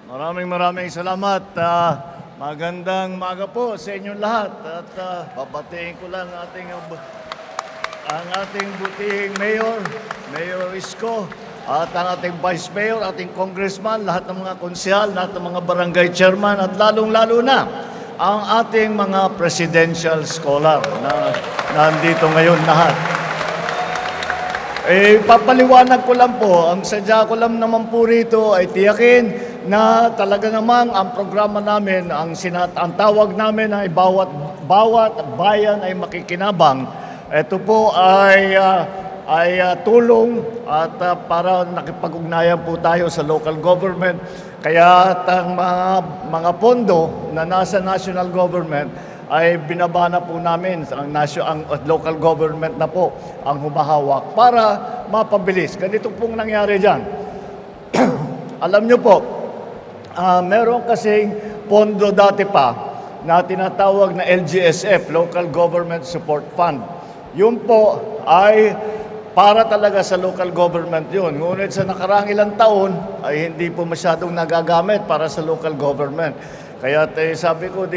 Maraming salamat. Magandang maga po sa inyong lahat. At babatiin ko lang ang ating butihing Mayor, Mayor Isko, at ang ating Vice Mayor, ating Congressman, lahat ng mga konsyal, lahat ng mga barangay chairman, at lalong-lalo na ang ating mga presidential scholar na nandito ngayon lahat. Papaliwanag ko lang po, ang sadya ko lang naman po rito ay tiyakin na talaga namang ang programa namin, ang tawag namin ay bawat bayan ay makikinabang. Ito po ay tulong at para nakipag-ugnayan po tayo sa local government. Kaya ang mga pondo na nasa national government ay binabana po namin ang local government na po ang humahawak para mapabilis. Ganito pong nangyari dyan. Alam nyo po, meron kasing pondo dati pa na tinatawag na LGSF, Local Government Support Fund. Yun po ay para talaga sa local government yun. Ngunit sa nakaraang ilang taon ay hindi po masyadong nagagamit para sa local government. Kaya sabi ko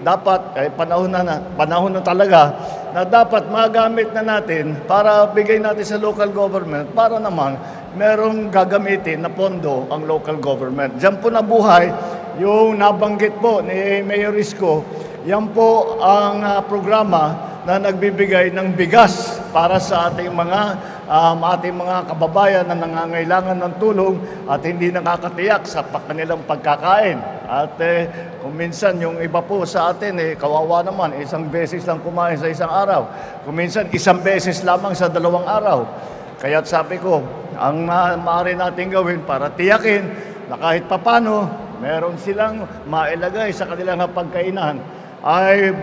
dapat panahon na talaga na dapat magamit na natin para bigay natin sa local government para naman merong gagamitin na pondo ang local government. Diyan po nabuhay yung nabanggit po ni Mayor Isko. Yan po ang programa na nagbibigay ng bigas para sa ating mga kababayan na nangangailangan ng tulong at hindi nakakatiyak sa kanilang pagkakain. At kung minsan yung iba po sa atin, kawawa naman, isang beses lang kumain sa isang araw. Kung minsan, isang beses lamang sa 2 araw. Kaya sabi ko, ang maaari natin gawin para tiyakin na kahit papano, meron silang mailagay sa kanilang pagkainan, ay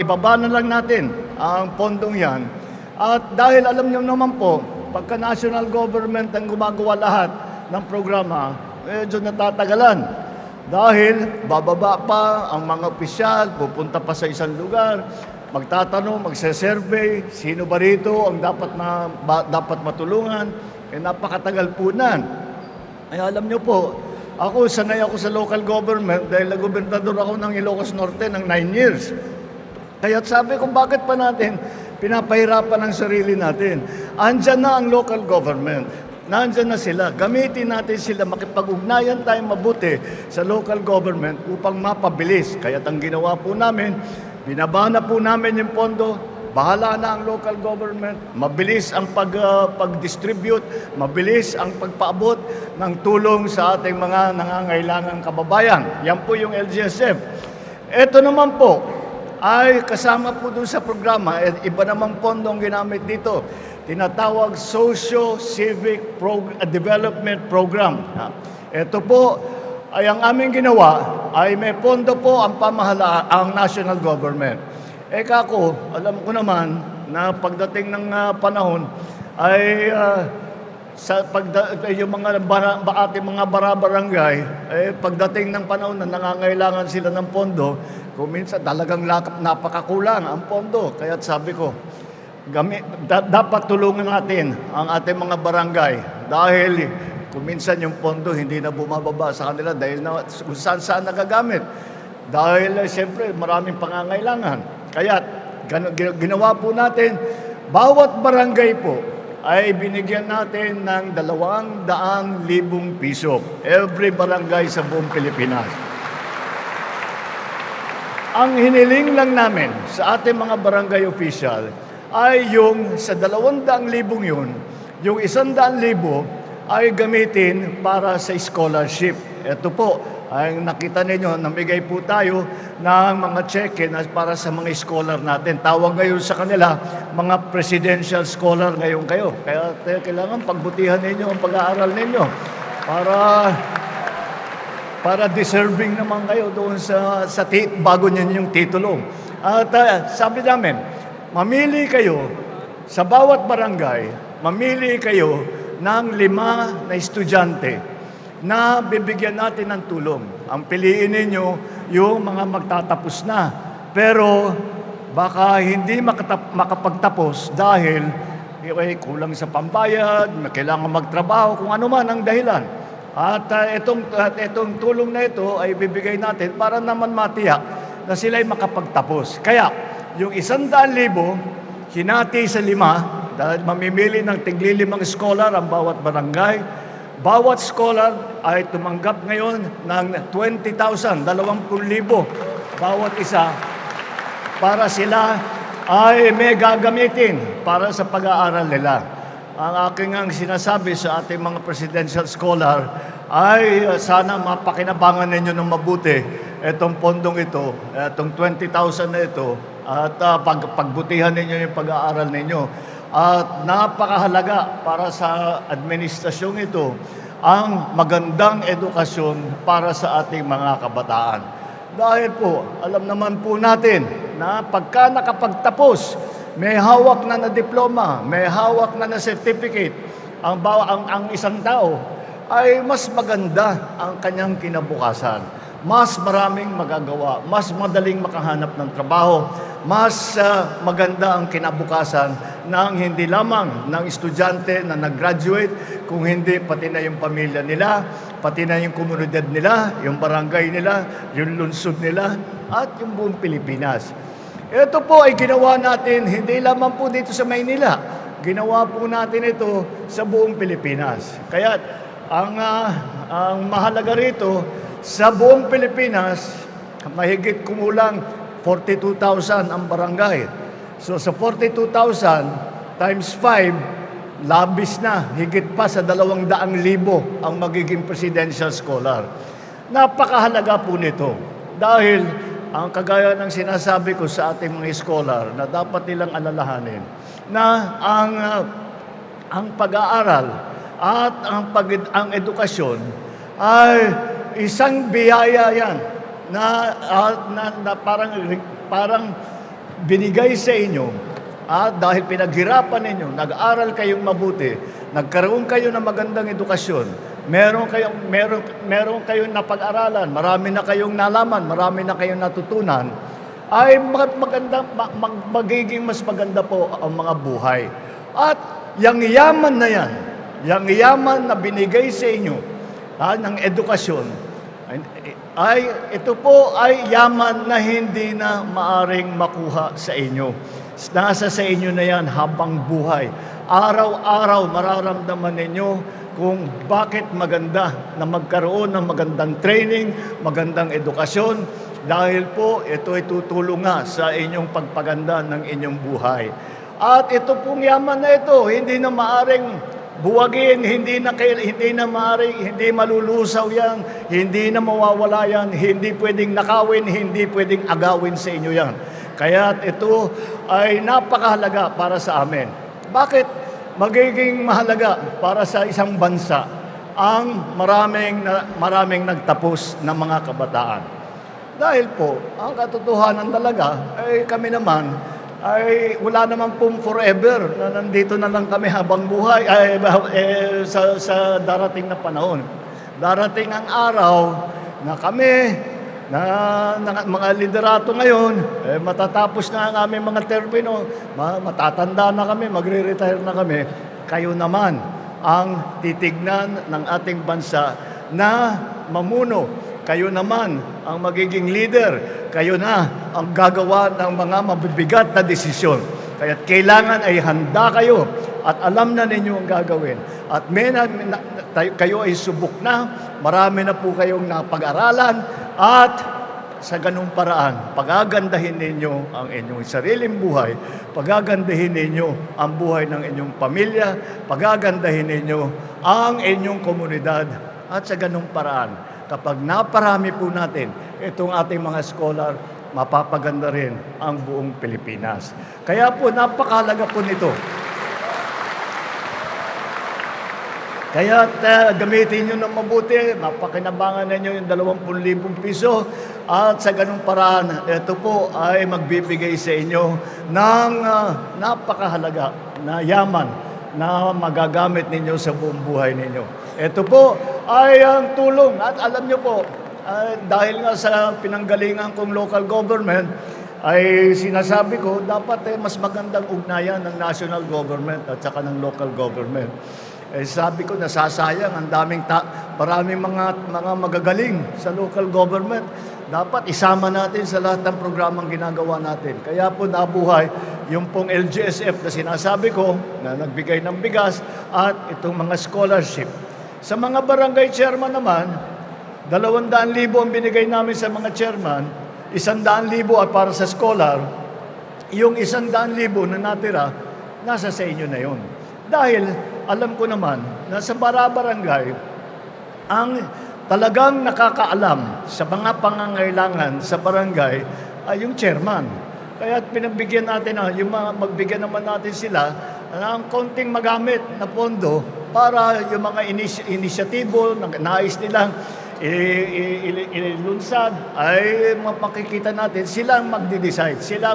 ibaba na lang natin ang pondong yan. At dahil alam niyo naman po, pagka national government ang gumagawa lahat ng programa, medyo natatagalan. Dahil bababa pa ang mga opisyal, pupunta pa sa isang lugar, magtatanong, magse-survey, sino ba rito ang dapat matulungan, napakatagal po nan. Ay alam niyo po, sanay ako sa local government dahil nagobernador ako ng Ilocos Norte ng 9 years. Kaya sabi ko, bakit pa natin pinapahirapan ang sarili natin? Andyan na ang local government. Nandyan na sila. Gamitin natin sila. Makipag-ugnayan tayo mabuti sa local government upang mapabilis. Kaya ang ginawa po namin, binabana po namin yung pondo. Bahala na ang local government. Mabilis ang pag-distribute. Mabilis ang pagpaabot ng tulong sa ating mga nangangailangang kababayan. Yan po yung LGSF. Ito naman po ay kasama po doon sa programa. Iba namang pondo ang ginamit dito. Tinatawag Socio-Civic Development Program. Ito po ay ang aming ginawa ay may pondo po ang ang national government. Alam ko naman na pagdating ng panahon ay yung ating mga barangay, pagdating ng panahon na nangangailangan sila ng pondo, kung minsan talagang napakakulang ang pondo. Kaya sabi ko, dapat tulungan natin ang ating mga barangay dahil kung minsan yung pondo hindi na bumababa sa kanila dahil kung saan nagagamit. Dahil siyempre maraming pangangailangan. Kaya ginawa po natin, bawat barangay po ay binigyan natin ng 200,000 piso. Every barangay sa buong Pilipinas. Ang hiniling lang namin sa ating mga barangay official ay yung sa 200,000 yun, yung 100,000 ay gamitin para sa scholarship. Ito po, ay nakita ninyo, namigay po tayo ng mga cheque para sa mga scholar natin. Tawag ngayon sa kanila, mga presidential scholar ngayon kayo. Kaya kailangan pagbutihan ninyo ang pag-aaral ninyo para deserving naman kayo doon sa bago ninyong titulo. At sabi namin, mamili kayo sa bawat barangay, mamili kayo ng 5 na estudyante na bibigyan natin ng tulong. Ang piliin ninyo yung mga magtatapos na. Pero baka hindi makapagtapos dahil kulang sa pambayad, kailangan magtrabaho, kung ano man ang dahilan. Itong tulong na ito ay bibigay natin para naman matiyak na sila ay makapagtapos. Kaya, yung 100,000, hinati sa 5, dahil mamimili ng tigli-5 scholar ang bawat barangay. Bawat scholar ay tumanggap ngayon ng 20,000, 20,000 bawat isa para sila ay may gagamitin para sa pag-aaral nila. Ang aking ang sinasabi sa ating mga presidential scholar ay sana mapakinabangan ninyo ng mabuti itong pondong ito, itong 20,000 na ito, at pagbutihan ninyo yung pag-aaral ninyo. At napakahalaga para sa administrasyong ito ang magandang edukasyon para sa ating mga kabataan. Dahil po, alam naman po natin na pagka nakapagtapos, may hawak na diploma, may hawak na certificate, ang isang tao, ay mas maganda ang kanyang kinabukasan. Mas maraming magagawa, mas madaling makahanap ng trabaho, mas maganda ang kinabukasan ng hindi lamang ng estudyante na nag-graduate, kung hindi pati na yung pamilya nila, pati na yung komunidad nila, yung barangay nila, yung lungsod nila, at yung buong Pilipinas. Ito po ay ginawa natin hindi lamang po dito sa Maynila. Ginawa po natin ito sa buong Pilipinas. Kaya ang mahalaga rito, sa buong Pilipinas, mahigit kumulang 42,000 ang barangay. So sa 42,000 times 5, labis na, higit pa sa 200,000 ang magiging presidential scholar. Napakahalaga po nito dahil ang kagaya ng sinasabi ko sa ating mga scholar na dapat nilang alalahanin na ang pag-aaral at ang edukasyon ay isang biyaya yan na parang binigay sa inyo at dahil pinaghirapan ninyo, nag-aral kayong mabuti, nagkaroon kayo ng magandang edukasyon, meron kayong napag-aralan, marami na kayong nalaman, marami na kayong natutunan, ay magiging mas maganda po ang mga buhay. At yung yaman na yan, yung yaman na binigay sa inyo ng edukasyon, ito po ay yaman na hindi na maaring makuha sa inyo. Nasa sa inyo na yan habang buhay. Araw-araw mararamdaman ninyo kung bakit maganda na magkaroon ng magandang training, magandang edukasyon, dahil po ito ay tutulong nga sa inyong pagpaganda ng inyong buhay. At ito pong yaman na ito, hindi na maaring buwagin, hindi malulusaw yan, hindi na mawawala yan, hindi pwedeng nakawin, hindi pwedeng agawin sa inyo yan. Kaya ito ay napakahalaga para sa amin. Bakit magiging mahalaga para sa isang bansa ang maraming nagtapos na mga kabataan? Dahil po, ang katotohanan talaga ay kami naman ay wala naman pong forever na nandito na lang kami habang buhay sa darating na panahon. Darating ang araw na kami na mga liderato ngayon, matatapos na ang aming mga termino, matatanda na kami, magre-retire na kami. Kayo naman ang titignan ng ating bansa na mamuno. Kayo naman ang magiging leader. Kayo na ang gagawa ng mga mabibigat na desisyon. Kaya kailangan ay handa kayo at alam na ninyo ang gagawin. At kayo ay subok na, marami na po kayong napag-aralan at sa ganung paraan, pagagandahin ninyo ang inyong sariling buhay, pagagandahin ninyo ang buhay ng inyong pamilya, pagagandahin ninyo ang inyong komunidad at sa ganung paraan. Kapag naparami po natin itong ating mga scholar, mapapaganda rin ang buong Pilipinas. Kaya po, napakahalaga po nito. Kaya gamitin nyo ng mabuti, mapakinabangan ninyo yung 20,000 piso at sa ganung paraan, ito po ay magbibigay sa inyo ng napakahalaga na yaman na magagamit ninyo sa buong buhay ninyo. Ito po ay ang tulong at alam nyo po, dahil nga sa pinanggalingan kong local government, ay sinasabi ko, dapat mas magandang ugnayan ng national government at saka ng local government. Sabi ko, nasasayang, ang maraming mga magagaling sa local government. Dapat isama natin sa lahat ng programang ginagawa natin. Kaya po nabuhay yung pong LGSF na sinasabi ko, na nagbigay ng bigas, at itong mga scholarship. Sa mga barangay chairman naman, 200,000 ang binigay namin sa mga chairman, 100,000 ay para sa scholar, yung 100,000 na natira, nasa sa inyo na yun. Dahil alam ko naman na sa barangay, ang talagang nakakaalam sa mga pangangailangan sa barangay ay yung chairman. Kaya pinagbigyan natin, magbigyan naman natin sila ng konting magamit na pondo para yung mga inisyatibo na nais nilang ilunsad ay makikita natin silang magde-decide, sila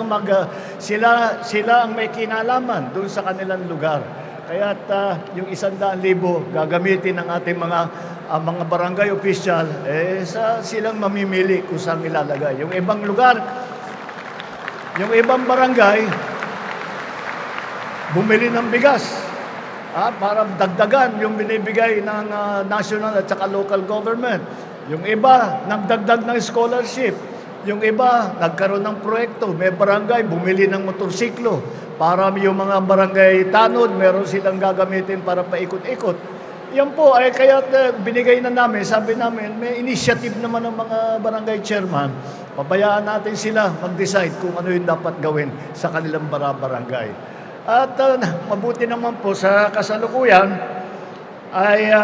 ang may kinalaman doon sa kanilang lugar. Kaya yung 100,000 gagamitin ng ating mga barangay official, silang mamimili kung saan ilalagay. Yung ibang lugar, yung ibang barangay, bumili ng bigas para dagdagan yung binibigay ng national at saka local government. Yung iba, nagdagdag ng scholarship. Yung iba, nagkaroon ng proyekto. May barangay, bumili ng motorsiklo. Para yung mga barangay tanod, meron silang gagamitin para paikot-ikot. Yan po, kaya binigay na namin, sabi namin, may initiative naman ng mga barangay chairman. Pabayaan natin sila mag-decide kung ano yung dapat gawin sa kanilang barangay. At mabuti naman po sa kasalukuyan ay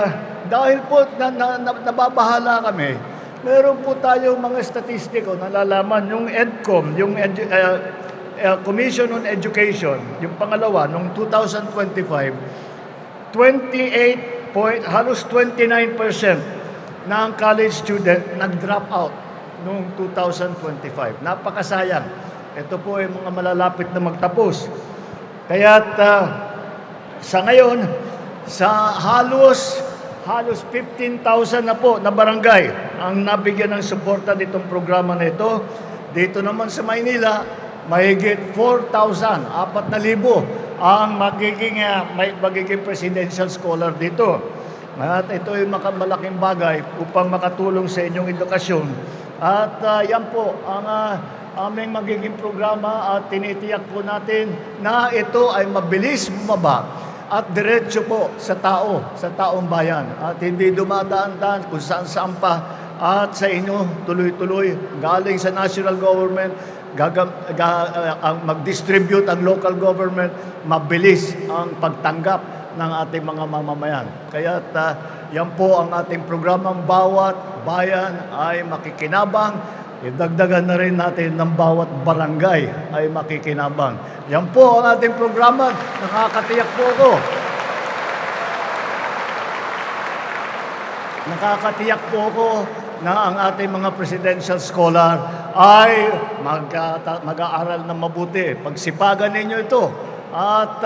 dahil po nababahala kami, meron po tayong mga statistiko nalalaman, yung EDCOM, yung Commission on Education, yung pangalawa, noong 2025, halos 29% ng college student nag-drop out noong 2025. Napakasayang. Ito po ay mga malalapit na magtapos. Kaya sa ngayon, sa halos 15,000 na po na barangay ang nabigyan ng suporta nitong programa na ito. Dito naman sa Maynila, mahigit 4,000, 4,000 ang magiging presidential scholar dito. At ito ay malaking bagay upang makatulong sa inyong edukasyon. At yan po ang aming magiging programa at tinitiyak po natin na ito ay mabilis bumaba at diretso po sa taong bayan. At hindi dumadaan-daan kung saan-saan pa at sa inyo tuloy-tuloy galing sa national government, mag-distribute ang local government, mabilis ang pagtanggap ng ating mga mamamayan. Kaya yan po ang ating programang bawat bayan ay makikinabang. Idagdagan na rin natin ng bawat barangay ay makikinabang. Yan po ang ating programa. Nakakatiyak po ako na ang ating mga presidential scholar ay mag-aaral na mabuti. Pagsipagan ninyo ito at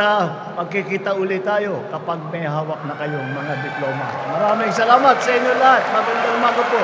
magkikita ulit tayo kapag may hawak na kayong mga diploma. Maraming salamat sa inyo lahat. Magandang umaga po.